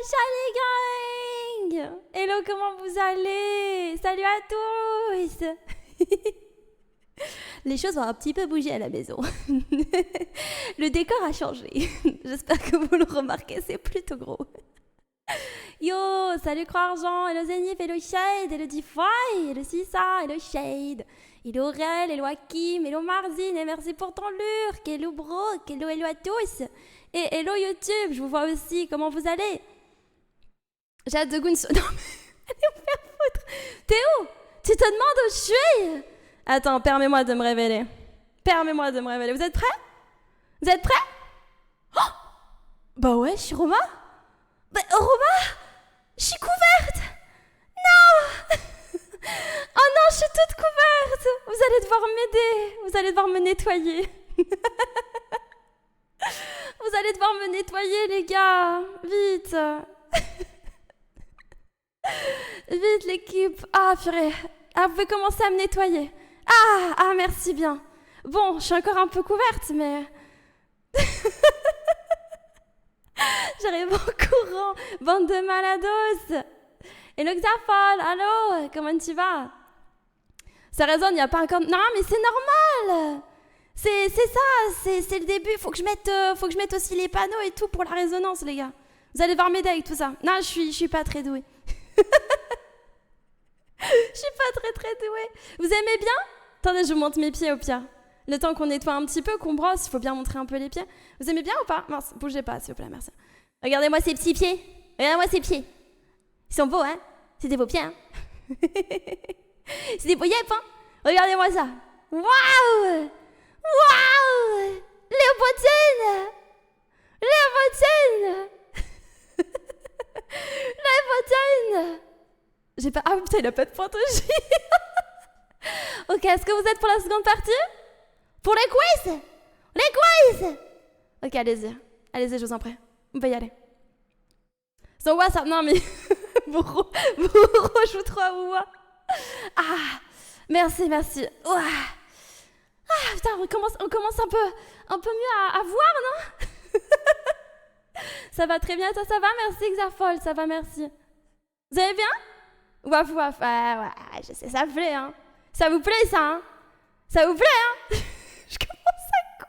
Salut gang! Hello, comment vous allez? Salut à tous! Les choses vont un petit peu bouger à la maison. Le décor a changé. J'espère que vous le remarquez, c'est plutôt gros. Yo, salut Croix-Argent, hello Zénith, hello Shade, hello Defy, hello Sissa, hello Shade, hello Aurel, hello Hakim, hello Marzine, et merci pour ton lurk, hello Brock, hello à tous, et hello YouTube, je vous vois aussi, comment vous allez? J'ai hâte de Goons. Non mais, allez vous faire foutre. Théo, tu te demandes où je suis? Attends, permets-moi de me révéler. Permets-moi de me révéler. Vous êtes prêts? Vous êtes prêts? Oh, bah ouais, je suis Roma. Bah, Roma, je suis couverte. Non. Oh non, je suis toute couverte. Vous allez devoir m'aider. Vous allez devoir me nettoyer. Vous allez devoir me nettoyer, les gars. Vite. Vite, l'équipe. Ah, purée. Ah, vous pouvez commencer à me nettoyer. Ah, merci bien. Bon, je suis encore un peu couverte, mais... J'arrive en courant. Bande de malados. Hello Xafol, allô, comment tu vas? Ça résonne, il n'y a pas encore... Non, mais c'est normal. C'est ça, c'est le début. Faut que je mette aussi les panneaux et tout pour la résonance, les gars. Vous allez devoir m'aider avec tout ça. Non, je suis pas très douée. Je suis pas très douée. Vous aimez bien? Attendez, je vous montre mes pieds au pire. Le temps qu'on nettoie un petit peu, qu'on brosse, il faut bien montrer un peu les pieds. Vous aimez bien ou pas? Mince, bougez pas, s'il vous plaît, merci. Regardez-moi ces petits pieds. Regardez-moi ces pieds. Ils sont beaux, hein? C'est des beaux pieds, hein? C'est des beaux yep, hein? Regardez-moi ça. Waouh! Waouh! Les bottines! Les bottines! Les bottines! J'ai pas... Ah putain, il a pas de pantoufles. Ok, est-ce que vous êtes pour la seconde partie? Pour les quiz? Les quiz! Ok, allez-y. Allez-y, je vous en prie. On peut y aller. So WhatsApp, non mais... vous je vous trouve ouah. Ah, merci. Ouah. Ah, putain, on commence un peu mieux à voir, non? Ça va très bien, toi, ça va? Merci, Xafol, ça va, merci. Vous allez bien? Waf, ouais, je sais, ça plaît, hein. Ça vous plaît, ça, hein? Ça vous plaît, hein? Je commence à con.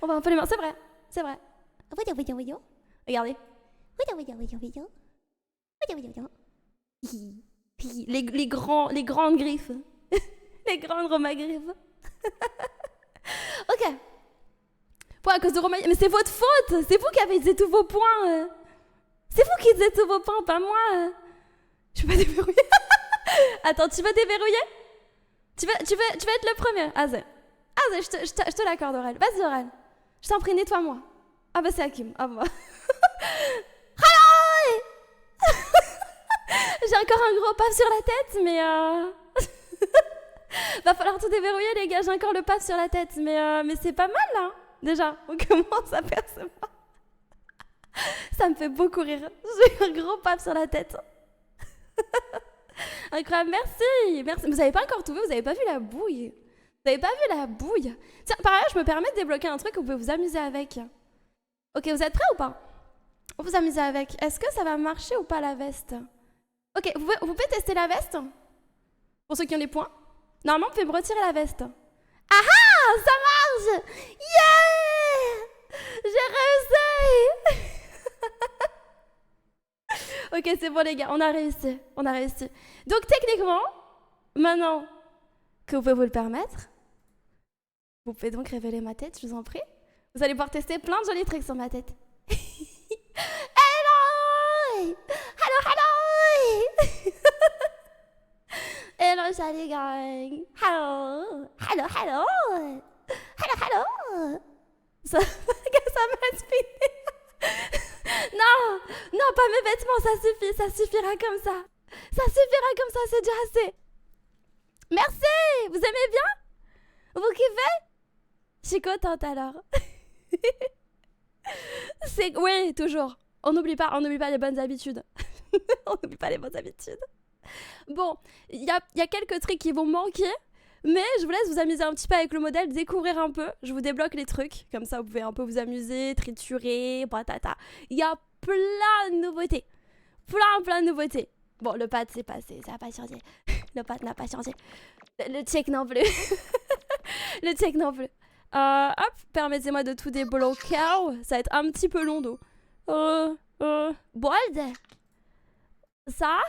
On va un peu les mains, c'est vrai. Regardez. Les grandes griffes. Les grandes Roma griffes. Ok. Pour à cause de Roma... Mais c'est votre faute. C'est vous qui avez dit tous vos points. C'est vous qui dites tous vos points, pas moi. Je peux pas déverrouiller. Attends, tu veux déverrouiller? Tu veux être le premier? Azé, je te l'accorde, Aurel. Vas-y, Aurel. Je t'en prie, nettoie-moi. Ah bah c'est Hakim. Ah bah. J'ai encore un gros paf sur la tête, mais va falloir tout déverrouiller, les gars. J'ai encore le paf sur la tête, mais c'est pas mal, là. Déjà, on commence à percevoir. Ça me fait beaucoup rire. J'ai un gros paf sur la tête. Incroyable, merci. Vous avez pas encore tout vu, vous avez pas vu la bouille. Vous avez pas vu la bouille. Tiens, par ailleurs, je me permets de débloquer un truc que vous pouvez vous amuser avec. Ok, vous êtes prêts ou pas? On vous amuser avec. Est-ce que ça va marcher ou pas la veste? Ok, vous pouvez tester la veste? Pour ceux qui ont les points. Normalement, vous pouvez me retirer la veste. Ah ah, ça marche! Yeah! J'ai réussi! Ok, c'est bon les gars, on a réussi. Donc techniquement, maintenant que vous pouvez vous le permettre, vous pouvez donc révéler ma tête, je vous en prie. Vous allez pouvoir tester plein de jolis trucs sur ma tête. Hello! Hello, salut gang! Hello! Ça m'a inspiré. Non, pas mes vêtements, ça suffira comme ça. C'est déjà assez. Merci, vous aimez bien? Vous kiffez? Je suis contente alors. Oui, toujours. On n'oublie pas les bonnes habitudes. On n'oublie pas les bonnes habitudes. Bon, il y a quelques trucs qui vont manquer, mais je vous laisse vous amuser un petit peu avec le modèle, découvrir un peu. Je vous débloque les trucs, comme ça vous pouvez un peu vous amuser, triturer, patata. Il y a plein de nouveautés. Plein de nouveautés. Bon, le pad, c'est passé, ça n'a pas changé. Le pad n'a pas changé. Le check non plus. Le check non plus. Hop, permettez-moi de tout débloquer. Ça va être un petit peu long d'eau. Bold. Ça.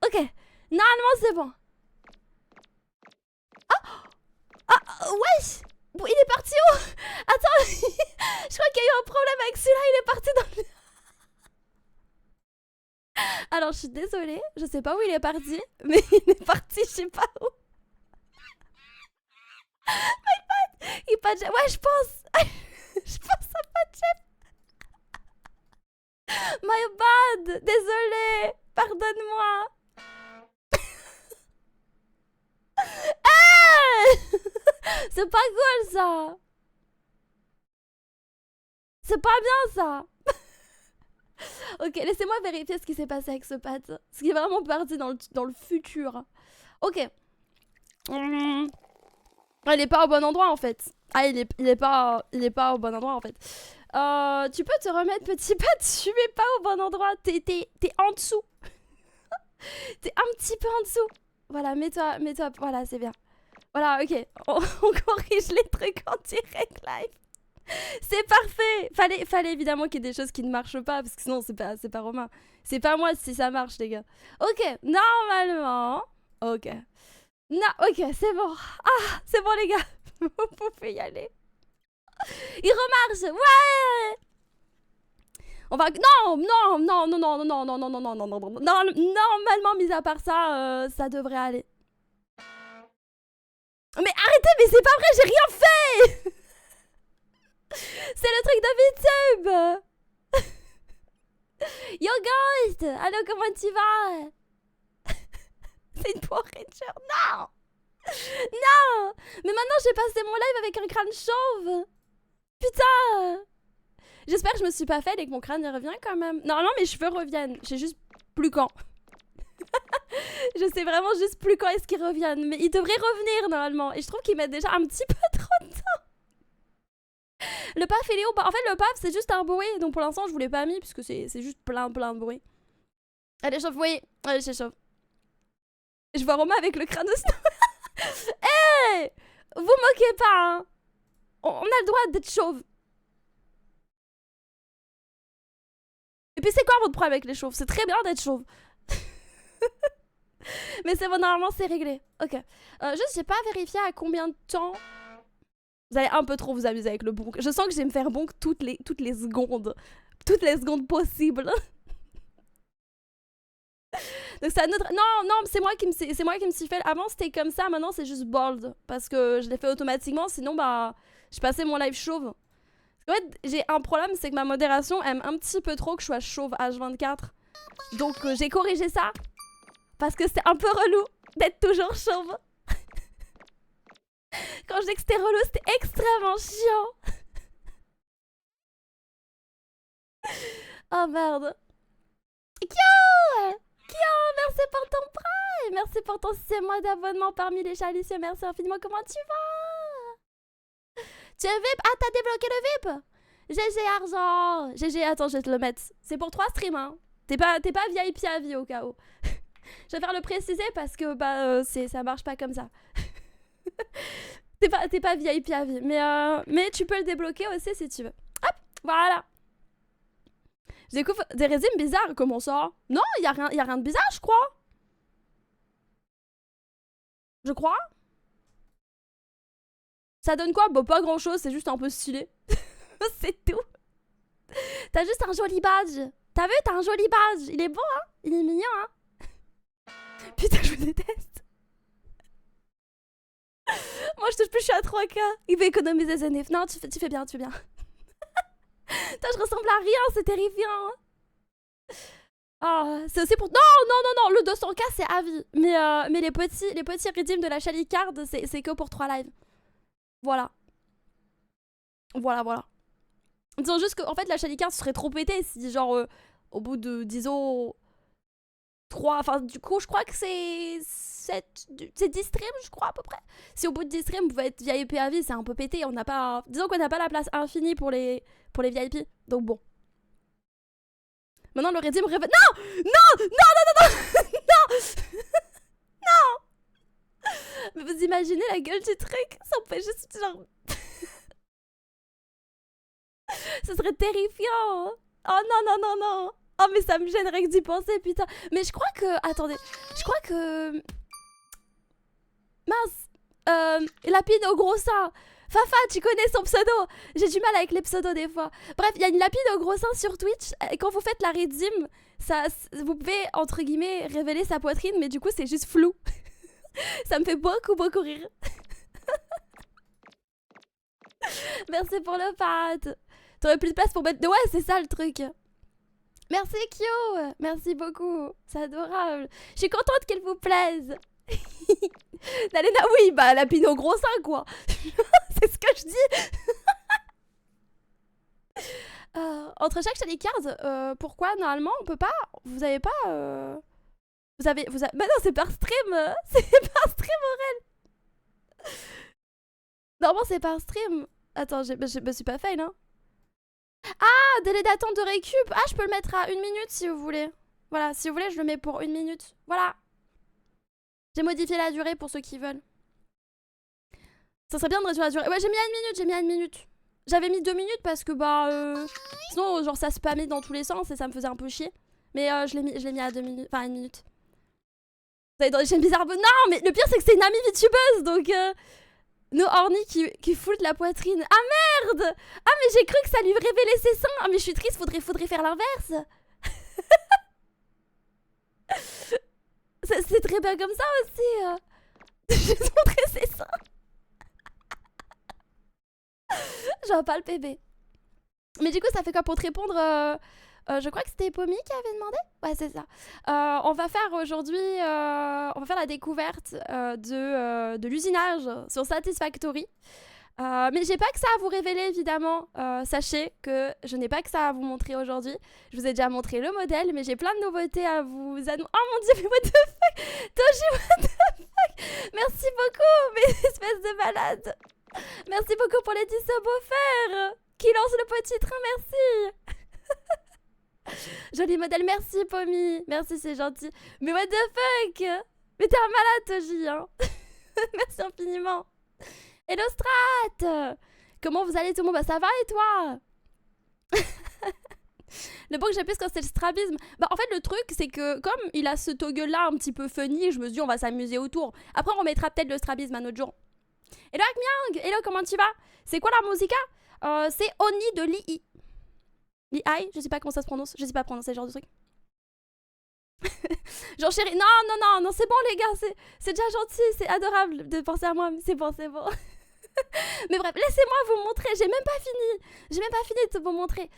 Ok. Normalement, c'est bon. Wesh. Bon, il est parti où? Attends. Je crois qu'il y a eu un problème avec celui-là. Il est parti dans le... Alors, je suis désolée. Je sais pas où il est parti. Mais il est parti, je sais pas où. Il pas de chef. Ouais, je pense. Je pense à pas de chef. My bad. Désolée. Pardonne-moi. C'est pas cool ça. C'est pas bien ça. Ok, laissez-moi vérifier ce qui s'est passé avec ce pad. Ce qui est vraiment parti dans le futur. Ok. Il est pas au bon endroit en fait. Ah, il est pas au bon endroit en fait. Tu peux te remettre, petit pad. Tu es pas au bon endroit. T'es en dessous. T'es un petit peu en dessous. Voilà, mets-toi. Voilà, c'est bien. Voilà, ok. On corrige les trucs en direct live. C'est parfait. Fallait évidemment qu'il y ait des choses qui ne marchent pas, parce que sinon c'est pas Romain. C'est pas moi si ça marche, les gars. Ok, normalement. Ok. Non, ok, c'est bon. Ah, c'est bon, les gars. Vous pouvez y aller. Il remarche. Ouais. On va... Non. Normalement, mis à part ça, ça devrait aller. Mais arrêtez, mais c'est pas vrai, j'ai rien fait. C'est le truc de YouTube. Yo Ghost. Allô, comment tu vas? C'est une Power Ranger. Non. Mais maintenant j'ai passé mon live avec un crâne chauve. Putain. J'espère que je me suis pas faite et que mon crâne y revient quand même. Non, mes cheveux reviennent. Je sais juste plus quand. Je sais vraiment juste plus quand est-ce qu'ils reviennent. Mais ils devraient revenir normalement. Et je trouve qu'ils mettent déjà un petit peu trop de temps. Le paf et Léo, en fait le paf c'est juste un bruit. Donc pour l'instant je vous l'ai pas mis puisque c'est juste plein de bruit. Allez chauffe, oui. Allez j'échauffe. Je vois Romain avec le crâne de Snow. Hey, vous moquez pas hein. On a le droit d'être chauve. Et puis c'est quoi votre problème avec les chauves? C'est très bien d'être chauve. Mais c'est bon, normalement c'est réglé. Ok. Juste j'ai pas vérifié à combien de temps. Vous allez un peu trop vous amuser avec le bonk. Je sens que je vais me faire bonk toutes les secondes. Toutes les secondes possibles. Donc c'est un autre... Non, c'est moi qui me suis fait... Avant c'était comme ça, maintenant c'est juste bold. Parce que je l'ai fait automatiquement, sinon bah... Je passais mon live chauve. En fait, j'ai un problème, c'est que ma modération aime un petit peu trop que je sois chauve H24. Donc j'ai corrigé ça. Parce que c'est un peu relou d'être toujours chauve. Quand je dis que c'était relou, c'était extrêmement chiant. Oh merde. Kyo, merci pour ton prêt. Merci pour ton 6 mois d'abonnement parmi les chalicieux. Merci infiniment. Comment tu vas? Tu es VIP? Ah, t'as débloqué le VIP? GG argent. GG, attends, je vais te le mettre. C'est pour 3 streams, hein. T'es pas VIP à vie au cas où. Je vais faire le préciser parce que bah, ça marche pas comme ça. T'es pas VIP à vie. Mais tu peux le débloquer aussi si tu veux. Hop, voilà. Je découvre des régimes bizarres. Comment ça? Non, y a rien de bizarre, je crois. Je crois. Ça donne quoi? Bah, pas grand chose, c'est juste un peu stylé. C'est tout. T'as juste un joli badge. T'as vu? T'as un joli badge. Il est beau, hein? Il est mignon, hein? Putain, je vous déteste. Moi, je touche plus, je suis à 3K. Il veut économiser ses nefs. Non, tu fais bien, tu fais bien. Putain, je ressemble à rien, c'est terrifiant. Ah, c'est aussi pour... Non, le 200K, c'est à vie. Mais les petits redeems de la Chalicard, c'est que pour 3 lives. Voilà. Voilà. Disons juste qu'en fait, la Chalicard serait trop pété si, genre, au bout de, disons... 3... Enfin, du coup, je crois que c'est... C'est 10 streams, je crois, à peu près. Si au bout de 10 streams, vous pouvez être VIP à vie, c'est un peu pété. On n'a pas... Disons qu'on n'a pas la place infinie pour les VIP. Donc bon. Maintenant, le Redim révèle... Non! Non! Non, non, non, non! Non! Non! Mais vous imaginez la gueule du truc? Ça me fait juste genre... Ce serait terrifiant! Oh non, non, non, non! Oh, mais ça me gênerait que d'y penser, putain! Mais je crois que... Attendez. Je crois que... Mince! Lapide au gros sein! Fafa, tu connais son pseudo? J'ai du mal avec les pseudos des fois. Bref, il y a une lapide au gros sein sur Twitch. Et quand vous faites la redeem, ça, vous pouvez, entre guillemets, révéler sa poitrine, mais du coup, c'est juste flou. Ça me fait beaucoup, beaucoup rire. Merci pour le pat. T'aurais plus de place pour mettre... Ouais, c'est ça le truc. Merci Kyo. Merci beaucoup. C'est adorable. Je suis contente qu'elle vous plaise. Nalena, oui, bah lapide au gros sein, quoi. C'est ce que je dis. Entre chaque Shiny Card, pourquoi normalement on peut pas... Vous avez pas... Vous avez... Bah non, c'est par stream. C'est par stream, Aurel. Normalement, c'est par stream. Attends, je me suis pas fail, hein. Ah, délai d'attente de récup. Ah, je peux le mettre à 1 minute si vous voulez. Voilà, si vous voulez, je le mets pour 1 minute. Voilà. J'ai modifié la durée pour ceux qui veulent. Ça serait bien de réduire la durée. Ouais, j'ai mis à 1 minute, j'ai mis à 1 minute. J'avais mis 2 minutes parce que bah... Sinon, genre, ça spammait dans tous les sens et ça me faisait un peu chier. Mais je l'ai mis à 2 minutes. Enfin, à 1 minute. Vous allez dans les chaînes bizarres. Non, mais le pire, c'est que c'est une amie VTubeuse, donc... No Horny qui fout la poitrine. Ah merde! Ah, mais j'ai cru que ça lui révélait ses seins. Ah, mais je suis triste, faudrait faire l'inverse. C'est très bien comme ça aussi. J'ai montré ses seins. J'en parle bébé. Mais du coup, ça fait quoi pour te répondre je crois que c'était Pomi qui avait demandé. Ouais, c'est ça. On va faire aujourd'hui... on va faire la découverte de l'usinage sur Satisfactory. Mais j'ai pas que ça à vous révéler, évidemment. Sachez que je n'ai pas que ça à vous montrer aujourd'hui. Je vous ai déjà montré le modèle, mais j'ai plein de nouveautés à vous annoncer. Oh mon dieu, mais what the fuck! Toji, what the fuck! Merci beaucoup, mes espèces de malades! Merci beaucoup pour les 10 subs offerts qui lancent le petit train, merci. Joli modèle, merci Pomi. Merci, c'est gentil. Mais what the fuck? Mais t'es un malade, Toji, hein. Merci infiniment. Hello Strat. Comment vous allez tout le monde? Bah ça va et toi? Le bon que j'ai plus quand c'est le strabisme. Bah en fait le truc c'est que comme il a ce toggle là un petit peu funny, je me suis dit on va s'amuser autour. Après on remettra peut-être le strabisme un autre jour. Hello Akmyang. Hello, comment tu vas? C'est quoi la musique? C'est Oni de Lii. Lii, je sais pas comment ça se prononce. Je sais pas prononcer ce genre de truc. Genre chérie, non, non, non, non, c'est bon les gars, c'est déjà gentil, c'est adorable de penser à moi, c'est bon, c'est bon. Mais bref, laissez-moi vous montrer, j'ai même pas fini de vous montrer.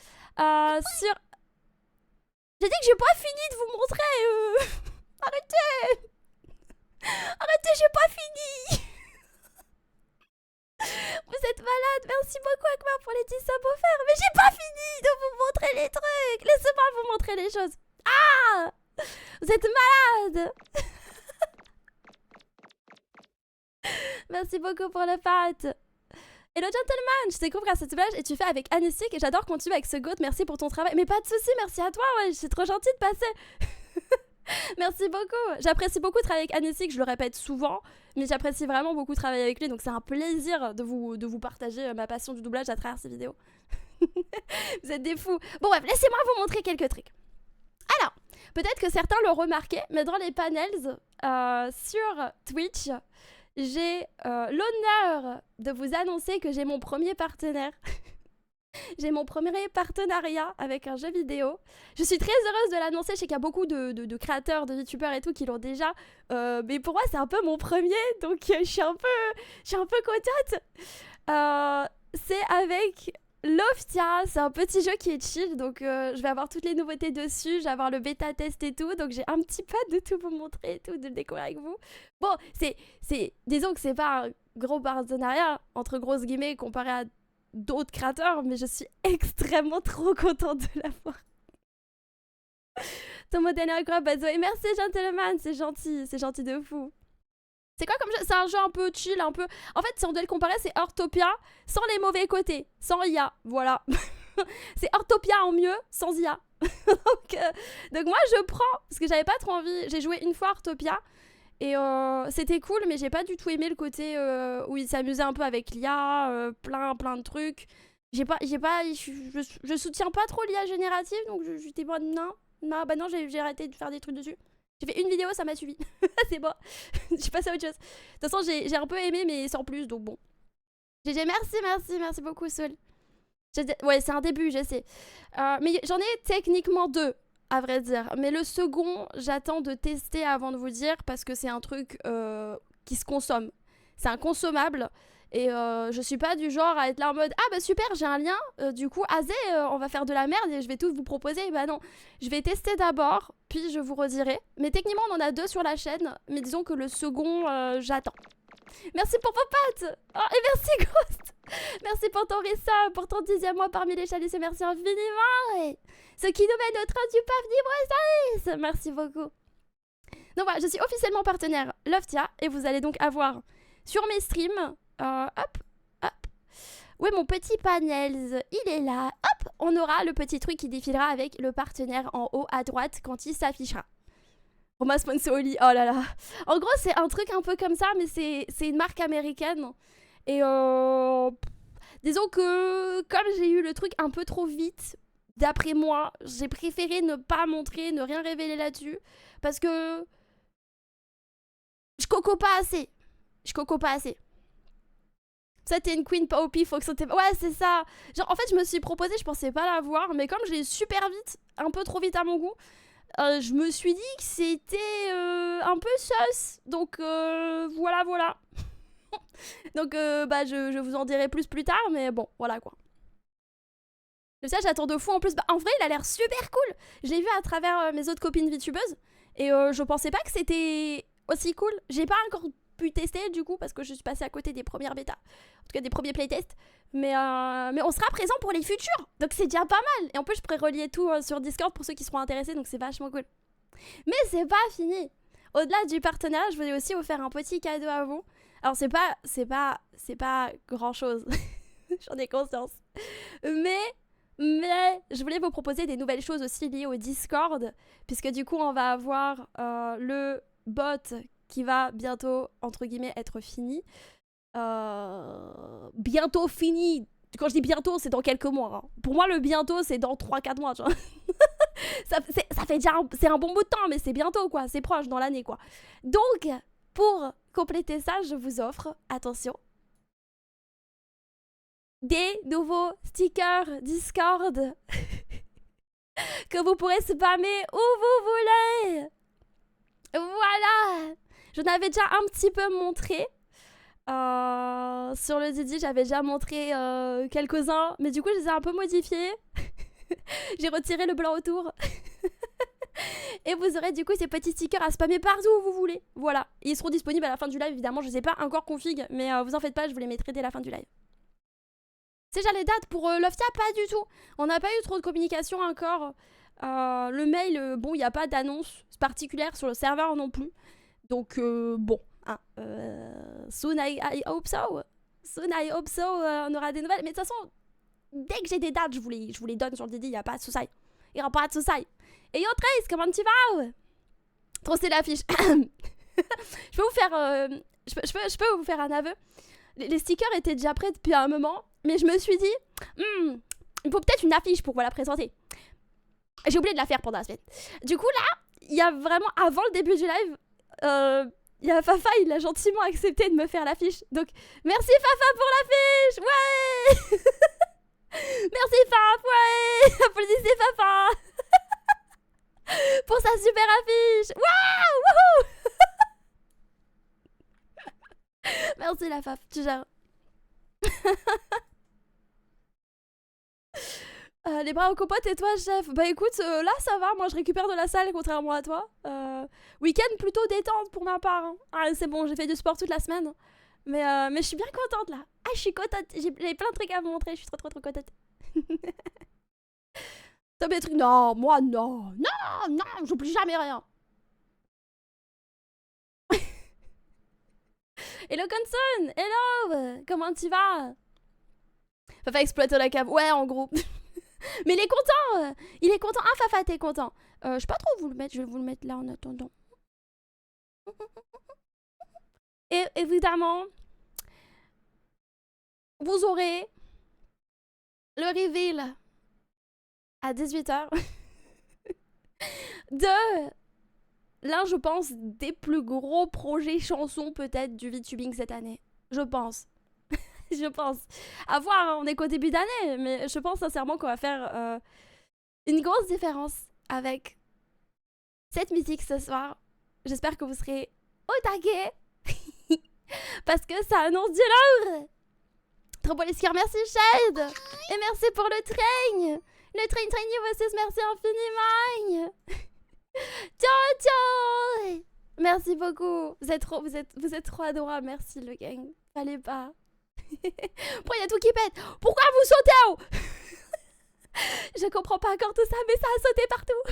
J'ai dit que j'ai pas fini de vous montrer, arrêtez. Arrêtez, j'ai pas fini. Vous êtes malade, merci beaucoup Akbar pour les 10 subs offerts. Mais j'ai pas fini de vous montrer les trucs. Laissez-moi vous montrer les choses. Ah, vous êtes malade. Merci beaucoup pour le pat. Hello gentleman, je découvre à cette image et tu fais avec Anisik et j'adore quand tu vas avec ce goat. Merci pour ton travail. Mais pas de soucis, merci à toi, ouais, c'est trop gentil de passer. Merci beaucoup. J'apprécie beaucoup travailler avec Anisik, je le répète souvent, mais j'apprécie vraiment beaucoup travailler avec lui, donc c'est un plaisir de vous partager ma passion du doublage à travers ces vidéos. Vous êtes des fous. Bon bref, laissez-moi vous montrer quelques trucs. Alors, peut-être que certains l'ont remarqué, mais dans les panels sur Twitch, j'ai l'honneur de vous annoncer que j'ai mon premier partenaire. J'ai mon premier partenariat avec un jeu vidéo. Je suis très heureuse de l'annoncer. Je sais qu'il y a beaucoup de créateurs, de youtubeurs et tout qui l'ont déjà. Mais pour moi, c'est un peu mon premier. Donc, je suis un peu contente. C'est avec Loftia. C'est un petit jeu qui est chill. Donc, je vais avoir toutes les nouveautés dessus. Je vais avoir le bêta test et tout. Donc, j'ai un petit peu de tout vous montrer et tout, de le découvrir avec vous. Bon, disons que c'est pas un gros partenariat, entre grosses guillemets, comparé à d'autres créateurs, mais je suis extrêmement trop contente de l'avoir. Ton modèle est incroyable, Zoé. Merci, gentleman, c'est gentil de fou. C'est quoi comme jeu? C'est un jeu un peu chill, un peu... En fait, si on doit le comparer, c'est Heartopia sans les mauvais côtés, sans IA, voilà. C'est Heartopia en mieux, sans IA. donc moi je prends, parce que j'avais pas trop envie. J'ai joué une fois Artopia, et c'était cool, mais j'ai pas du tout aimé le côté où il s'amusait un peu avec l'IA, plein de trucs. Je soutiens pas trop l'IA générative, donc j'étais bon, non, j'ai arrêté de faire des trucs dessus. J'ai fait une vidéo, ça m'a suivi. C'est bon. J'ai passé à autre chose. De toute façon, j'ai un peu aimé, mais sans plus, donc bon. GG, merci beaucoup, Soul. Ouais, c'est un début, je sais. Mais j'en ai techniquement deux, à vrai dire. Mais le second, j'attends de tester avant de vous dire, parce que c'est un truc qui se consomme. C'est un consommable. Et je suis pas du genre à être là en mode ah bah super, j'ai un lien, du coup Azé, on va faire de la merde et je vais tout vous proposer. Bah non, je vais tester d'abord, puis je vous redirai. Mais techniquement on en a deux sur la chaîne, mais disons que le second, j'attends. Merci pour vos pattes. Oh, et merci Ghost. Merci pour ton resub, pour ton 10e mois parmi les chalices, et merci infiniment. Et ce qui nous met au train du paf Libre Service. Merci beaucoup. Donc voilà, je suis officiellement partenaire Loftia, et vous allez donc avoir sur mes streams, hop, où est mon petit panel? Il est là. Hop, on aura le petit truc qui défilera avec le partenaire en haut à droite quand il s'affichera. Roma Sponsoli, oh là là. En gros, c'est un truc un peu comme ça, mais c'est une marque américaine. Et disons que comme j'ai eu le truc un peu trop vite, d'après moi, j'ai préféré ne pas montrer, ne rien révéler là-dessus. Parce que je coco pas assez. Ça, t'es une queen pas au pif, faut que ça t'ait... Ouais, c'est ça. Genre, en fait, je me suis proposé, je pensais pas l'avoir, mais comme j'ai super vite, un peu trop vite à mon goût, je me suis dit que c'était un peu sus. Donc, voilà. Donc, bah, je vous en dirai plus tard, mais bon, voilà quoi. Le ça, j'attends de fou en plus. Bah, en vrai, il a l'air super cool. Je l'ai vu à travers mes autres copines VTubeuses, et je pensais pas que c'était aussi cool. J'ai pas encore pu tester du coup parce que je suis passée à côté des premières bêtas, en tout cas des premiers playtests, mais on sera présent pour les futurs, donc c'est déjà pas mal. Et en plus je pourrais relier tout sur Discord pour ceux qui seront intéressés, donc c'est vachement cool. Mais c'est pas fini. Au-delà du partenariat, je voulais aussi vous faire un petit cadeau à vous. Alors c'est pas grand chose, j'en ai conscience, mais je voulais vous proposer des nouvelles choses aussi liées au Discord, puisque du coup on va avoir le bot qui va bientôt, entre guillemets, être fini. Bientôt fini. Quand je dis bientôt, c'est dans quelques mois. Hein. Pour moi, le bientôt, c'est dans 3-4 mois. Tu vois. ça fait déjà c'est un bon bout de temps, mais c'est bientôt, quoi. C'est proche dans l'année, quoi. Donc, pour compléter ça, je vous offre, attention, des nouveaux stickers Discord que vous pourrez spammer où vous voulez. Voilà. Je n'avais déjà un petit peu montré. Sur le Didi, j'avais déjà montré quelques-uns, mais du coup, je les ai un peu modifiés. J'ai retiré le blanc autour. Et vous aurez du coup ces petits stickers à spammer partout où vous voulez. Voilà. Et ils seront disponibles à la fin du live, évidemment. Je ne sais pas encore config, mais vous en faites pas, je vous les mettrai dès la fin du live. C'est déjà les dates pour Loftia, pas du tout. On n'a pas eu trop de communication encore. Le mail, bon, il n'y a pas d'annonce particulière sur le serveur non plus. Donc, bon. Hein, soon I hope so. Soon I hope so, on aura des nouvelles. Mais de toute façon, dès que j'ai des dates, je vous les donne sur le Didi, il n'y a pas de souci. Il n'y aura pas de souci. Et yo Trace, comment tu vas? Trop c'est l'affiche. Je peux vous faire... je peux vous faire un aveu. Les stickers étaient déjà prêts depuis un moment, mais je me suis dit, il faut peut-être une affiche pour vous la présenter. J'ai oublié de la faire pendant la semaine. Du coup, là, il y a vraiment, avant le début du live, il y a Fafa, il a gentiment accepté de me faire l'affiche. Donc, merci Fafa pour l'affiche. Ouais. Merci Faf, ouais. Applaudissez Fafa pour sa super affiche. Waouh. Merci la Faf, tu gères. Les bras au copote et toi chef? Bah écoute, là ça va, moi je récupère de la salle contrairement à toi. Week-end plutôt détente pour ma part. Hein. Ah, c'est bon, j'ai fait du sport toute la semaine. Mais je suis bien contente là. Ah, je suis contente, j'ai plein de trucs à vous montrer, je suis trop contente. T'as des trucs? Non, moi non, j'oublie jamais rien. Hello Conson, hello, comment tu vas? Fafa exploite la cave, ouais en gros. Mais il est content. Il est content. Ah, Fafa, t'es content. Je sais pas trop vous le mettre. Je vais vous le mettre là en attendant. Et évidemment, vous aurez le reveal à 18h de l'un, je pense, des plus gros projets chansons peut-être du VTubing cette année. Je pense. Je pense. À voir, hein, on est qu'au début d'année, mais je pense sincèrement qu'on va faire une grosse différence avec cette musique ce soir. J'espère que vous serez au taquet parce que ça annonce du lourd. Trop beau les skiers, merci Shade. Et merci pour le train. Le train you merci infiniment. Ciao ciao. Merci beaucoup. Vous êtes trop adorables. Merci le gang. Fallait pas. Pourquoi il y a tout qui pète? Pourquoi vous sautez en haut? Je comprends pas encore tout ça, mais ça a sauté partout.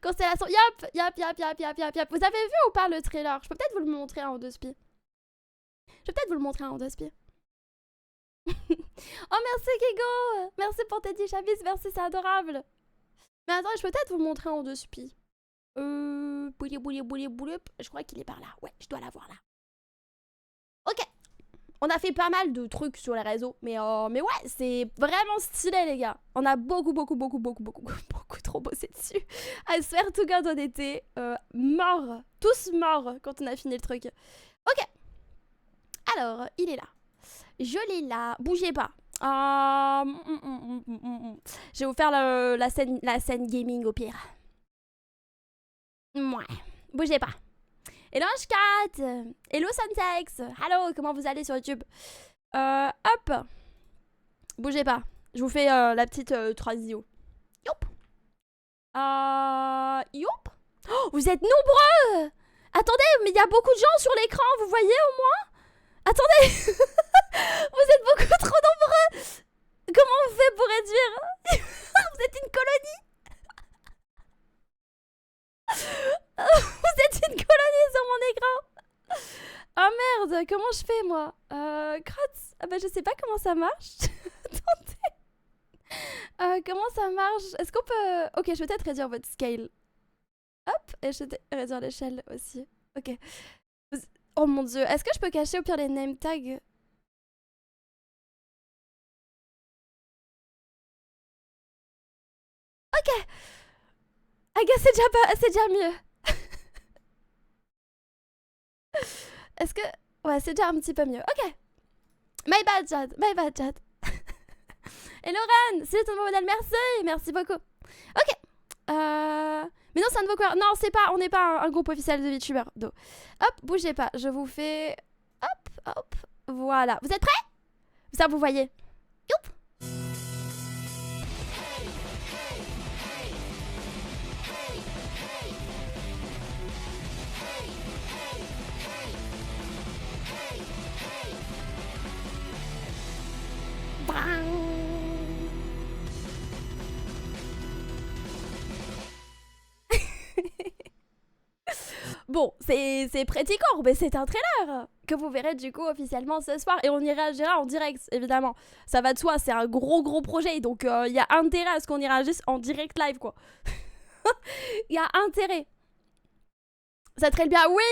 Constellation, yap. Vous avez vu ou pas le trailer? Je peux peut-être vous le montrer en deux spies. Oh merci Kego. Merci pour tes 10 chavis, merci, c'est adorable. Mais attends, je peux peut-être vous le montrer en deux spies. Je crois qu'il est par là. Ouais, je dois l'avoir là. Ok. On a fait pas mal de trucs sur les réseaux, mais ouais, c'est vraiment stylé les gars. On a beaucoup trop bossé dessus. I swear to God, on était morts, tous morts quand on a fini le truc. Ok. Alors, il est là. Je l'ai là. Bougez pas. Je vais vous faire la scène gaming au pire. Ouais. Bougez pas. Hello H4. Hello Suntex. Hello, comment vous allez sur YouTube? Hop. Bougez pas. Je vous fais la petite transition. Youp. Youp. Oh, vous êtes nombreux. Attendez, mais il y a beaucoup de gens sur l'écran, vous voyez au moins? Attendez. Vous êtes beaucoup trop nombreux. Comment on fait pour réduire? Vous êtes une colonie. Vous êtes une colonie sur mon écran. Oh merde, comment je fais moi? Crotte. Ah bah je sais pas comment ça marche. Attendez. Comment ça marche? Est-ce qu'on peut... Ok, je vais peut-être réduire votre scale. Hop, et je vais réduire l'échelle aussi. Ok. Oh mon dieu, est-ce que je peux cacher au pire les name tags? Ok. Ah gars, c'est déjà mieux. Est-ce que... Ouais, c'est déjà un petit peu mieux. Ok. My bad, Jad. Et Laurent, c'est ton modèle. Merci beaucoup. Ok. Mais non, c'est un nouveau coureur. Non, on n'est pas un groupe officiel de VTubers. Hop, bougez pas. Je vous fais... Hop. Voilà. Vous êtes prêts? Ça, vous voyez. Youp. Bon, c'est pretty court, mais c'est un trailer que vous verrez du coup officiellement ce soir. Et on y réagira en direct, évidemment. Ça va de soi, c'est un gros projet. Donc il y a intérêt à ce qu'on y réagisse en direct live, quoi. Il y a intérêt. Ça traîne bien, oui.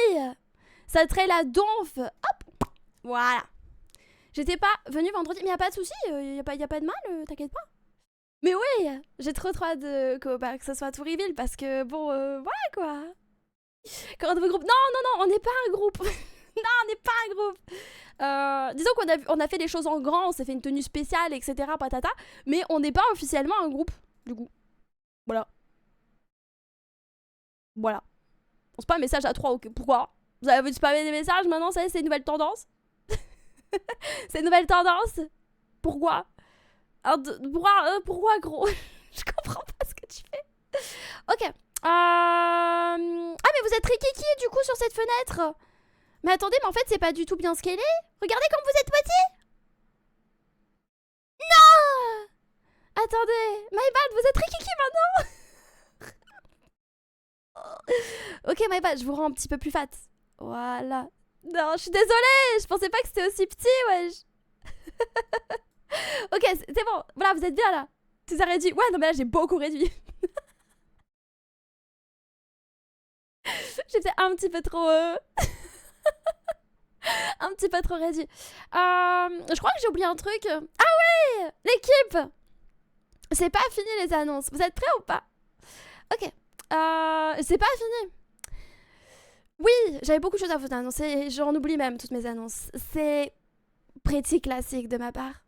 Ça traîne la donf. Hop. Voilà. J'étais pas venue vendredi, mais y a pas de souci. Y a pas de mal, t'inquiète pas. Mais oui, j'ai trop hâte que ce soit tout reveal parce que bon, voilà quoi. Quand on groupe, non, on n'est pas un groupe. Non, on n'est pas un groupe. Disons qu'on a fait des choses en grand, on s'est fait une tenue spéciale, etc. Patata, mais on n'est pas officiellement un groupe, du coup. Voilà. On se pas un message à 3, ok. Pourquoi? Vous avez spammer des messages maintenant, ça y est, c'est une nouvelle tendance. C'est une nouvelle tendance. Pourquoi? Pourquoi gros? Je comprends pas ce que tu fais. Ok. Ah mais vous êtes très kiki du coup sur cette fenêtre. Mais attendez, mais en fait c'est pas du tout bien scalé. Regardez comme vous êtes petit. Non. Attendez, my bad, vous êtes très kiki maintenant. Ok, my bad, je vous rends un petit peu plus fat. Voilà. Non, je suis désolée, je pensais pas que c'était aussi petit, wesh. Ok, c'est bon. Voilà, vous êtes bien là. Tu as réduit. Ouais, non, mais là, j'ai beaucoup réduit. J'ai fait un petit peu trop... un petit peu trop réduit. Je crois que j'ai oublié un truc. Ah ouais, l'équipe. C'est pas fini les annonces. Vous êtes prêts ou pas? Ok. C'est pas fini. Oui, j'avais beaucoup de choses à vous annoncer. J'en oublie même toutes mes annonces. C'est pretty classique de ma part.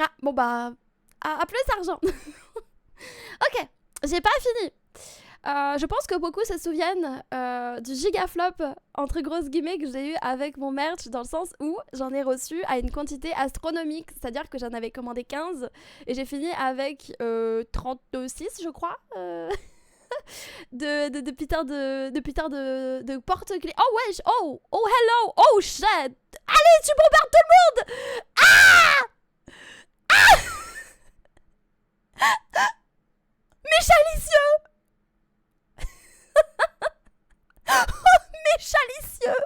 Ah, bon bah... à plus d'argent. Ok, j'ai pas fini. Je pense que beaucoup se souviennent du gigaflop entre grosses guillemets que j'ai eu avec mon merch, dans le sens où j'en ai reçu à une quantité astronomique, c'est-à-dire que j'en avais commandé 15 et j'ai fini avec 36 je crois de putain de porte-clés. Oh wesh, oh hello, oh shit, allez tu bombardes tout le monde. Ah Méchalicieux. Méchalicieux.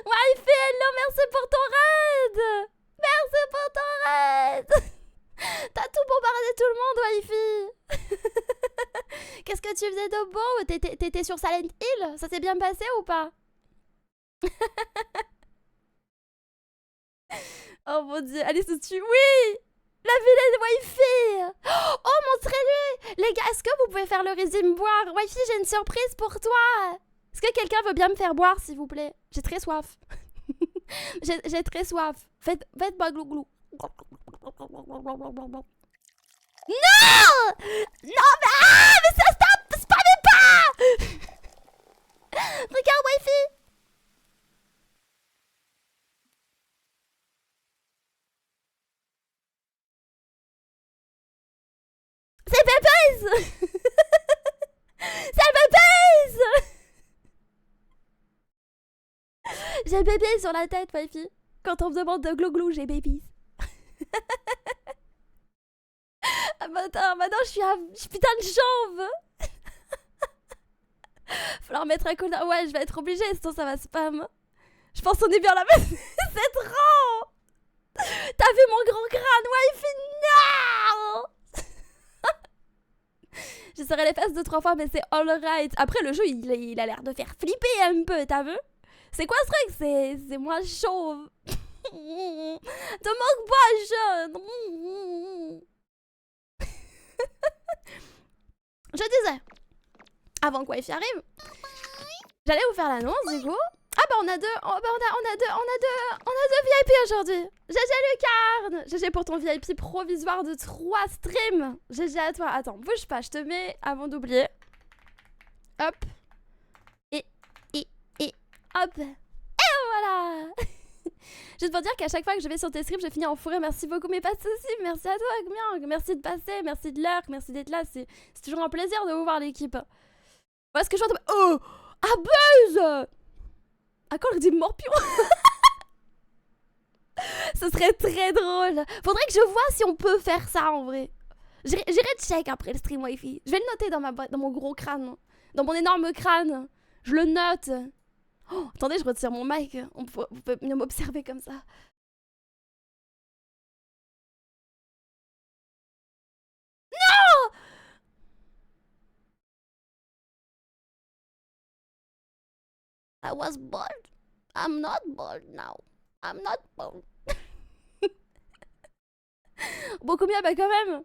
Wifi, hello, merci pour ton raid. Merci pour ton raid. T'as tout bombardé tout le monde, Wifi. Qu'est-ce que tu faisais de beau? T'étais sur Silent Hill? Ça s'est bien passé ou pas? Oh mon dieu, allez se tue. Oui, la vilaine Wifi. Oh, montrez-lui. Les gars, est-ce que vous pouvez faire le régime boire? Wifi, j'ai une surprise pour toi. Est-ce que quelqu'un veut bien me faire boire, s'il vous plaît? J'ai très soif. J'ai très soif. Faites-moi glou-glou. Non! Non, mais ça stop! Spammez pas! Regarde, Wifi. C'est Pépès. C'est Pépès. J'ai bébé sur la tête, Wifi. Quand on me demande de glou-glou, j'ai baby. Ah, maintenant je suis putain de chauve. Falloir mettre un cooldown. Ouais, je vais être obligée, sinon ça va spam. Je pense qu'on est bien là. C'est trop. T'as vu mon grand crâne, Wifi? Non. Je serai les fesses 2-3 fois, mais c'est alright. Après, le jeu, il a l'air de faire flipper un peu, t'as vu? C'est quoi ce truc? C'est moi chauve. Te moque pas, jeune. Je disais, avant que Wifi arrive, j'allais vous faire l'annonce du coup. Ah bah on a deux VIP aujourd'hui. GG Lucarne. GG pour ton VIP provisoire de 3 streams. GG à toi. Attends, bouge pas, je te mets avant d'oublier. Hop. Et hop. Et voilà. Juste pour dire qu'à chaque fois que je vais sur tes streams, je finis en fourré. Merci beaucoup, mais pas de soucis. Merci à toi, Gmiang. Merci de passer, merci de l'heure, merci d'être là. C'est toujours un plaisir de vous voir, l'équipe. Voilà ce que je vois. Oh, abuse. À quand le dit morpion? Ce serait très drôle. Faudrait que je vois si on peut faire ça en vrai. J'irai check après le stream Wifi. Je vais le noter dans mon gros crâne. Dans mon énorme crâne. Je le note. Oh, attendez, je retire mon mic. Vous pouvez mieux m'observer comme ça. Non! I was bored. I'm not bored now. I'm not bored. Beaucoup mieux, bah quand même.